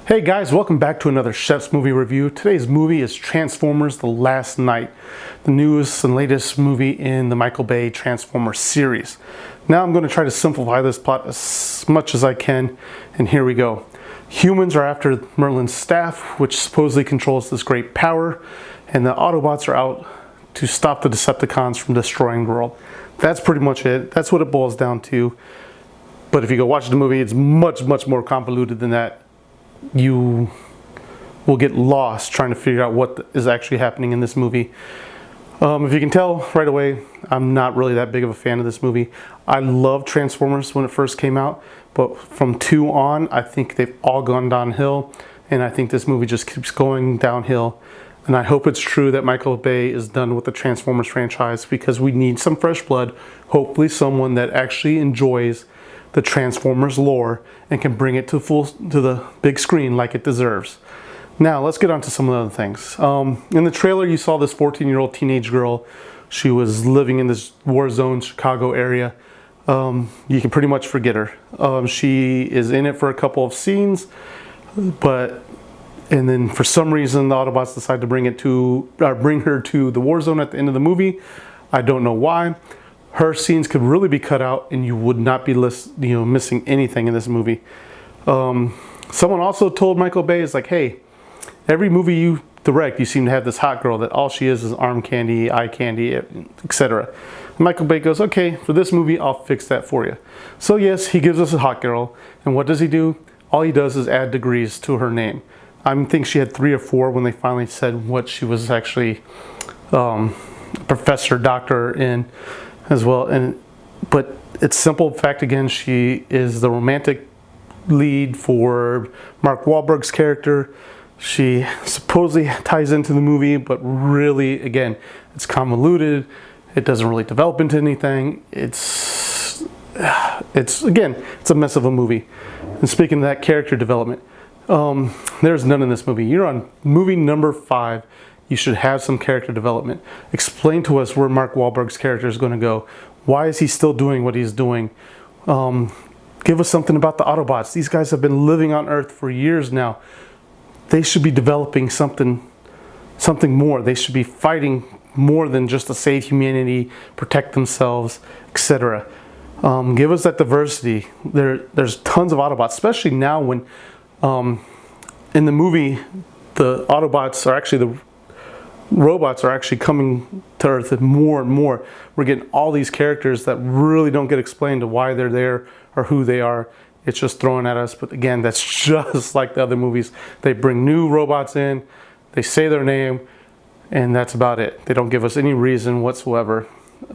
Hey guys, welcome back to another Shep's movie review. Today's movie is Transformers: The Last Knight, the newest and latest movie in the Michael Bay Transformers series. Now I'm going to try to simplify this plot as much as I can, and here we go. Humans are after Merlin's staff, which supposedly controls this great power, and the Autobots are out to stop the Decepticons from destroying the world. That's pretty much it. That's what it boils down to. But if you go watch the movie, it's much more convoluted than that. You will get lost trying to figure out what is actually happening in this movie. If you can tell right away, I'm not really that big of a fan of this movie. I loved Transformers when it first came out, but from 2 on, I think they've all gone downhill, and I think this movie just keeps going downhill. And I hope it's true that Michael Bay is done with the Transformers franchise, because we need some fresh blood, hopefully someone that actually enjoys the Transformers lore and can bring it to the big screen like it deserves. Now let's get on to some of the other things. In the trailer you saw this 14-year-old teenage girl. She was living in this war zone Chicago area. You can pretty much forget her. She is in it for a couple of scenes, and then for some reason the Autobots decide to bring her to the war zone at the end of the movie. I don't know why. Her scenes could really be cut out and you would not be missing anything in this movie. Someone also told Michael Bay, is like, hey, every movie you direct, you seem to have this hot girl that all she is arm candy, eye candy, etc. Michael Bay goes, okay, for this movie, I'll fix that for you. So yes, he gives us a hot girl. And what does he do? All he does is add degrees to her name. I think she had 3 or 4 when they finally said what she was actually professor, doctor in as well. But it's simple fact again, she is the romantic lead for Mark Wahlberg's character. She supposedly ties into the movie, but really, again, it's convoluted. It doesn't really develop into anything. It's a mess of a movie. And speaking of that character development, there's none in this movie. You're on movie number 5. You should have some character development. Explain to us where Mark Wahlberg's character is going to go. Why is he still doing what he's doing? Give us something about the Autobots. These guys have been living on Earth for years now. They should be developing something more. They should be fighting more than just to save humanity, protect themselves, etc. Give us that diversity. There's tons of Autobots, especially now when in the movie the Autobots are actually the robots are actually coming to Earth, and more. We're getting all these characters that really don't get explained to why they're there or who they are. It's just thrown at us. But again, that's just like the other movies. They bring new robots in, they say their name, and that's about it. They don't give us any reason whatsoever.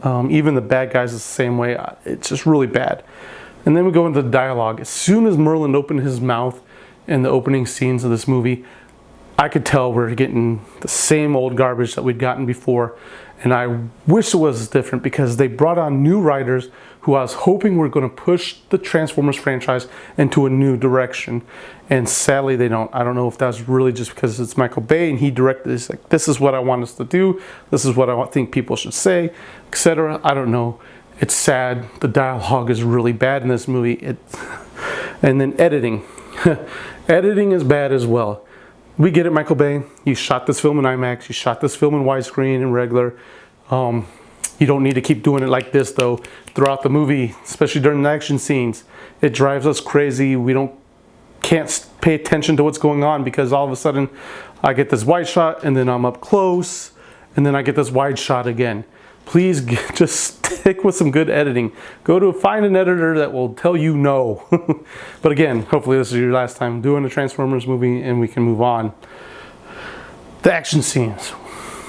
Even the bad guys is the same way. It's just really bad. And then we go into the dialogue. As soon as Merlin opened his mouth in the opening scenes of this movie, I could tell we're getting the same old garbage that we'd gotten before. And I wish it was different, because they brought on new writers who I was hoping were going to push the Transformers franchise into a new direction. And sadly, they don't. I don't know if that's really just because it's Michael Bay and he directed this. Like, this is what I want us to do. This is what I think people should say, etc. I don't know. It's sad. The dialogue is really bad in this movie. And then editing. Editing is bad as well. We get it, Michael Bay. You shot this film in IMAX. You shot this film in widescreen and regular. You don't need to keep doing it like this, though, throughout the movie, especially during the action scenes. It drives us crazy. We can't pay attention to what's going on, because all of a sudden I get this wide shot, and then I'm up close, and then I get this wide shot again. Please just stick with some good editing. Find an editor that will tell you no. But again, hopefully this is your last time doing a Transformers movie and we can move on. The action scenes.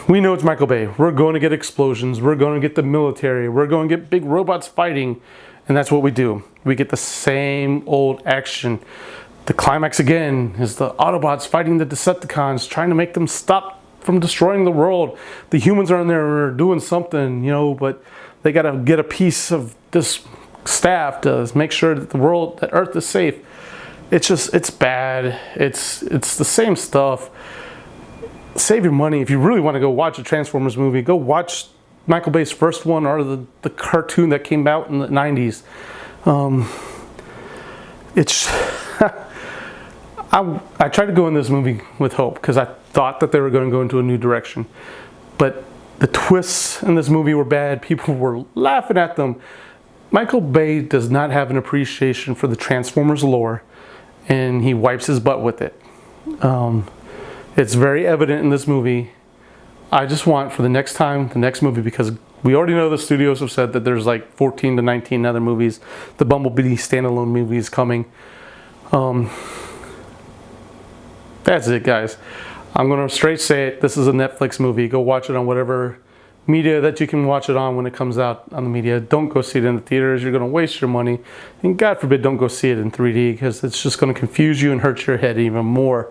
We know it's Michael Bay. We're going to get explosions. We're going to get the military. We're going to get big robots fighting. And that's what we do. We get the same old action. The climax again is the Autobots fighting the Decepticons, trying to make them stop from destroying the world. The humans are in there doing something, but they got to get a piece of this staff to make sure that that Earth is safe. It's bad. It's the same stuff. Save your money. If you really want to go watch a Transformers movie, go watch Michael Bay's first one, or the cartoon that came out in the 90s. I tried to go in this movie with hope because I thought that they were going to go into a new direction. But the twists in this movie were bad. People were laughing at them. Michael Bay does not have an appreciation for the Transformers lore, and he wipes his butt with it. It's very evident in this movie. I just want for the next time, the next movie, because we already know the studios have said that there's like 14 to 19 other movies. The Bumblebee standalone movie is coming. That's it, guys. I'm going to straight say it. This is a Netflix movie. Go watch it on whatever media that you can watch it on when it comes out on the media. Don't go see it in the theaters. You're going to waste your money. And God forbid, don't go see it in 3D because it's just going to confuse you and hurt your head even more.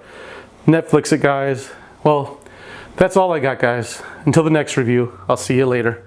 Netflix it, guys. Well, that's all I got, guys. Until the next review, I'll see you later.